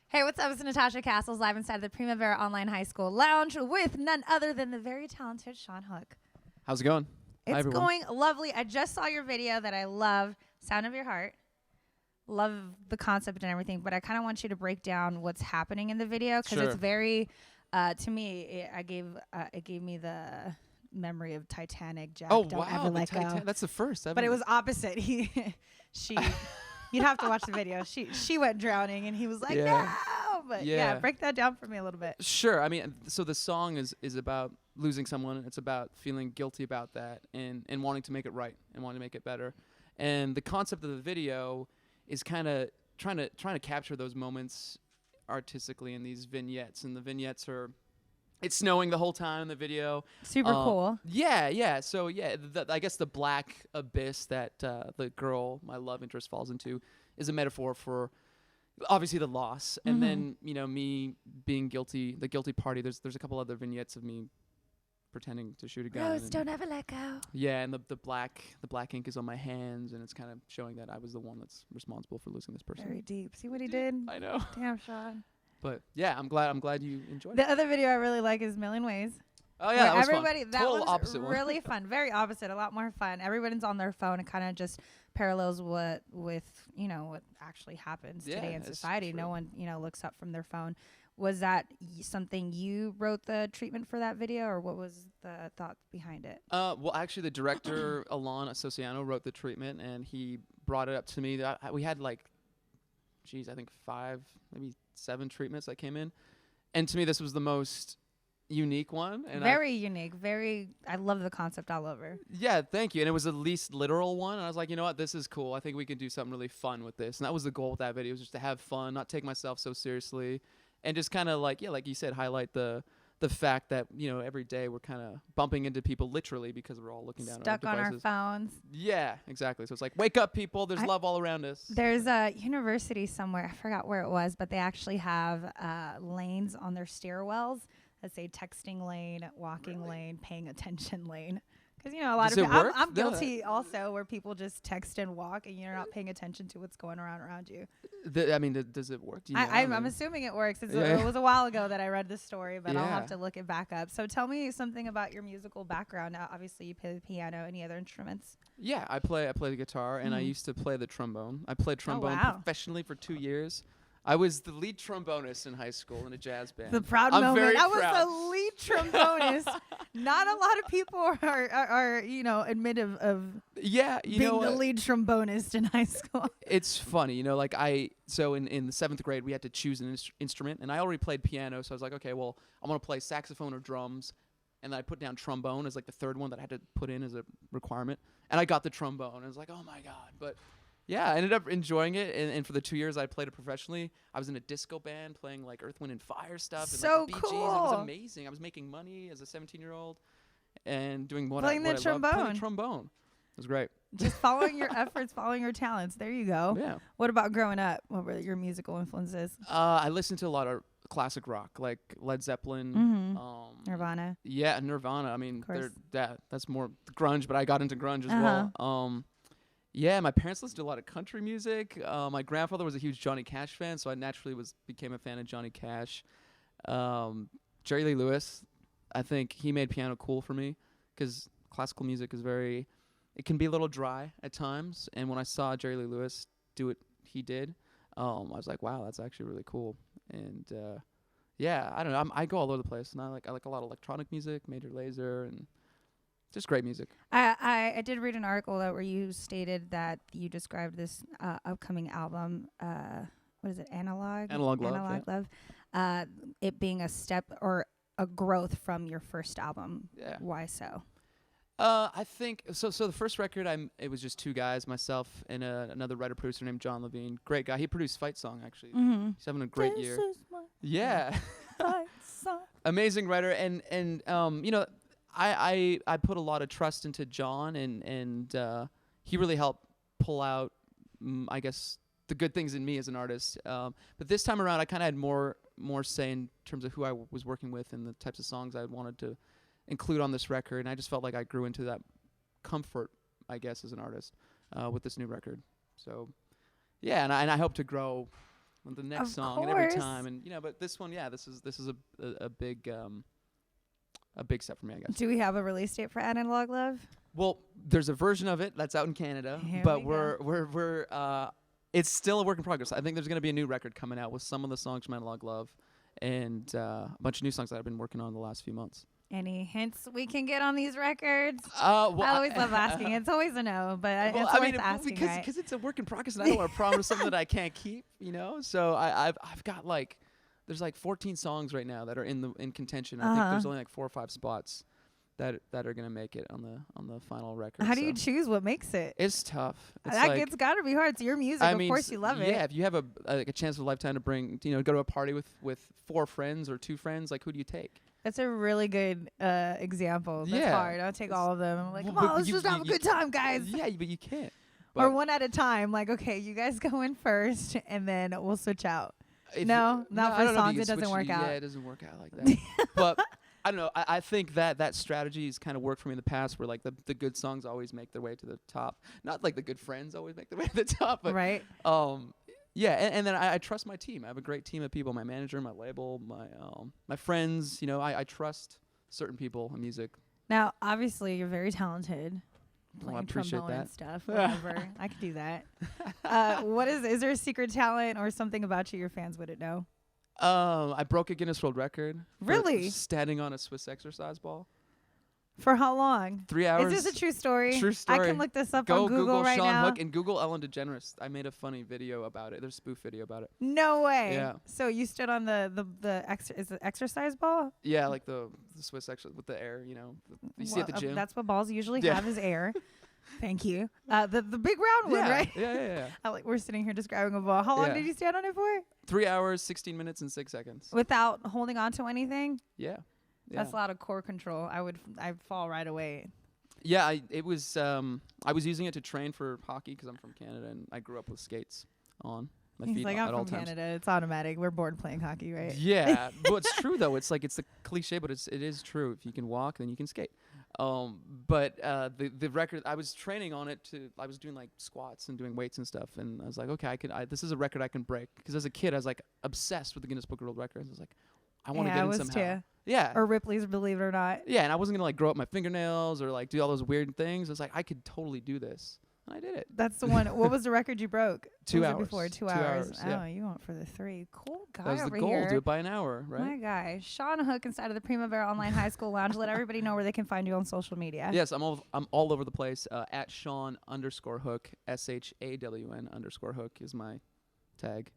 Hey, what's up? It's Natasha Castles live inside the Primavera Online High School Lounge with none other than the very talented Shawn Hook. How's it going? Hi, It's everyone. going lovely. I just saw your video that I love, Sound of Your Heart. Love the concept and everything, but I kind of want you to break down what's happening in the video because Sure. it's very, to me, it gave me the memory of Titanic. Jack, Oh, don't wow. ever let go. That's the first. But it was opposite. You'd have to watch the video. She went drowning, and he was like, Yeah. no. But Yeah. break that down for me a little bit. Sure. I mean, so the song is about losing someone. It's about feeling guilty about that and wanting to make it right and wanting to make it better. And the concept of the video is kind of trying to capture those moments artistically in these vignettes. And the vignettes are, it's snowing the whole time in the video. Super cool. Yeah. So I guess the black abyss that the girl, my love interest, falls into is a metaphor for obviously the loss, and then me being guilty, the guilty party. There's a couple other vignettes of me pretending to shoot a gun. Rose, don't ever let go. Yeah, and the black ink is on my hands, and it's kind of showing that I was the one that's responsible for losing this person. Very deep. See what he did? I know. Damn, Shawn. But yeah, I'm glad you enjoyed it. The other video I really like is Million Ways. Oh yeah, that was everybody, fun. that Total was opposite one. really fun. Very opposite. A lot more fun. Everybody's on their phone. It kind of just parallels what actually happens today in it's society. true. No one looks up from their phone. Was that something you wrote the treatment for that video, or what was the thought behind it? Well, actually, the director, Alon Asociano, wrote the treatment, and he brought it up to me. That we had I think 5, maybe 7 treatments that came in. And to me, this was the most unique one. And Very unique. I love the concept all over. Yeah, thank you. And it was the least literal one. And I was like, you know what? This is cool. I think we can do something really fun with this. And that was the goal with that video, was just to have fun, not take myself so seriously. And just kind of like you said, highlight the fact that every day we're kind of bumping into people literally because we're all looking down Stuck at our on our devices. phones. Yeah, exactly. So it's like, wake up, people. There's love all around us. There's a university somewhere, I forgot where it was, but they actually have lanes on their stairwells that say texting lane, walking lane, paying attention lane. Because, a lot Does of it people, work? I'm No. guilty also, where people just text and walk and you're not paying attention to what's going around you. Does it work? Do you know? I'm assuming it works. Yeah. It was a while ago that I read this story, but I'll Yeah. have to look it back up. So tell me something about your musical background. Now, obviously, you play the piano. Any other instruments? Yeah, I play the guitar, and I used to play the trombone. I played trombone wow. professionally for 2 years. I was the lead trombonist in high school in a jazz band. The proud I'm moment. very I was proud. the lead trombonist. Not a lot of people are admit of Yeah, being the lead trombonist in high school. it's funny, so in the 7th grade we had to choose an instrument, and I already played piano, so I was like, okay, well, I'm gonna play saxophone or drums, and then I put down trombone as like the third one that I had to put in as a requirement, and I got the trombone. I was like, oh my god, but. Yeah, I ended up enjoying it, and for the 2 years I played it professionally, I was in a disco band playing like Earth, Wind, and Fire stuff. So and, like, the Bee Gees. It cool. was amazing. I was making money as a 17-year-old and doing what Playing I the loved, trombone. playing the trombone. It was great. Just following your efforts, following your talents. There you go. Yeah. What about growing up? What were your musical influences? I listened to a lot of classic rock, like Led Zeppelin. Nirvana. Yeah, Nirvana. I mean, course. that's more grunge, but I got into grunge as well. Yeah, my parents listened to a lot of country music. My grandfather was a huge Johnny Cash fan, so I naturally became a fan of Johnny Cash. Jerry Lee Lewis, I think he made piano cool for me because classical music is it can be a little dry at times. And when I saw Jerry Lee Lewis do what he did, I was like, wow, that's actually really cool. And yeah, I don't know, I go all over the place, and I like a lot of electronic music, Major Lazer, and just great music. I did read an article where you stated that you described this upcoming album, what is it, Analog Love, it being a step or a growth from your first album. Yeah. Why so? I think so. The first record, it was just 2 guys, myself and another writer producer named John Levine. Great guy. He produced Fight Song, actually. He's having a great year. Yeah. Fight Song. Amazing writer, and I put a lot of trust into John, and he really helped pull out, I guess, the good things in me as an artist. But this time around, I kind of had more say in terms of who I was working with and the types of songs I wanted to include on this record, and I just felt like I grew into that comfort, I guess, as an artist with this new record. So, yeah, and I hope to grow the next Of song and every course. time, and but this one, this is a big step for me, I guess. Do we have a release date for Analog Love? Well, there's a version of it that's out in Canada, Here but we go. we're it's still a work in progress. I think there's going to be a new record coming out with some of the songs from Analog Love and a bunch of new songs that I've been working on the last few months. Any hints we can get on these records? Well, I always love asking. It's always a no, but it's worth asking, right? Because it's a work in progress, and I don't want to promise something that I can't keep, So I've got there's 14 songs right now that are in contention. I think there's only 4 or 5 spots that are gonna make it on the final record. How do you choose what makes it? It's tough. It's got to be hard. It's your music. Of course you love it. Yeah, if you have a chance of a lifetime to bring, go to a party with 4 friends or 2 friends, who do you take? That's a really good example. That's hard. I'll take all of them. I'm like, come on, let's just have a good time, guys. Yeah, but you can't. Or one at a time. Like, okay, you guys go in first, and then we'll switch out. Not for songs. It doesn't work out. Yeah, it doesn't work out like that. But I don't know. I think that strategy has kind of worked for me in the past, where the good songs always make their way to the top. Not like the good friends always make their way to the top, but right. Yeah, and then I trust my team. I have a great team of people: my manager, my label, my friends. I trust certain people in music. Now, obviously, you're very talented. Playing I appreciate trombone that. and stuff, whatever. I could do that. Is there a secret talent or something about you your fans wouldn't know? I broke a Guinness World Record. Really? Standing on a Swiss exercise ball. For how long? 3 hours. Is this a true story? True story. I can look this up Go on Google right Shawn now. Hook and Google Ellen DeGeneres. I made a funny video about it. There's a spoof video about it. No way. Yeah. So you stood on is it exercise ball? Yeah, like the Swiss exercise with the air, you see at the gym. That's what balls usually have is air. Thank you. The big round one, right? Yeah. We're sitting here describing a ball. How long did you stand on it for? 3 hours, 16 minutes, and 6 seconds. Without holding on to anything? Yeah. That's a lot of core control. I'd fall right away. Yeah, I was using it to train for hockey because I'm from Canada and I grew up with skates on my feet like, at I'm all from times. Canada. It's automatic. We're born playing hockey, right? Yeah, but it's true though. It's it's a cliche, but it is true. If you can walk, then you can skate. But the record, I was training on it I was doing squats and doing weights and stuff, and I was like, okay, this is a record I can break. Because as a kid, I was obsessed with the Guinness Book of World Records. I was like, I want to get in somehow. Too. Yeah. Or Ripley's Believe It or Not. Yeah, and I wasn't gonna grow up my fingernails or do all those weird things. I was like, I could totally do this, and I did it. That's the one. What was the record you broke? 2 hours. Before 2 hours. Oh, you went for the 3. Cool guy. That was the over goal. here. Do it by an hour, right? My guy, Shawn Hook, inside of the Primavera Online High School Lounge. Let everybody know where they can find you on social media. Yes, I'm all over the place. At Shawn_Hook, SHAWN_Hook is my tag.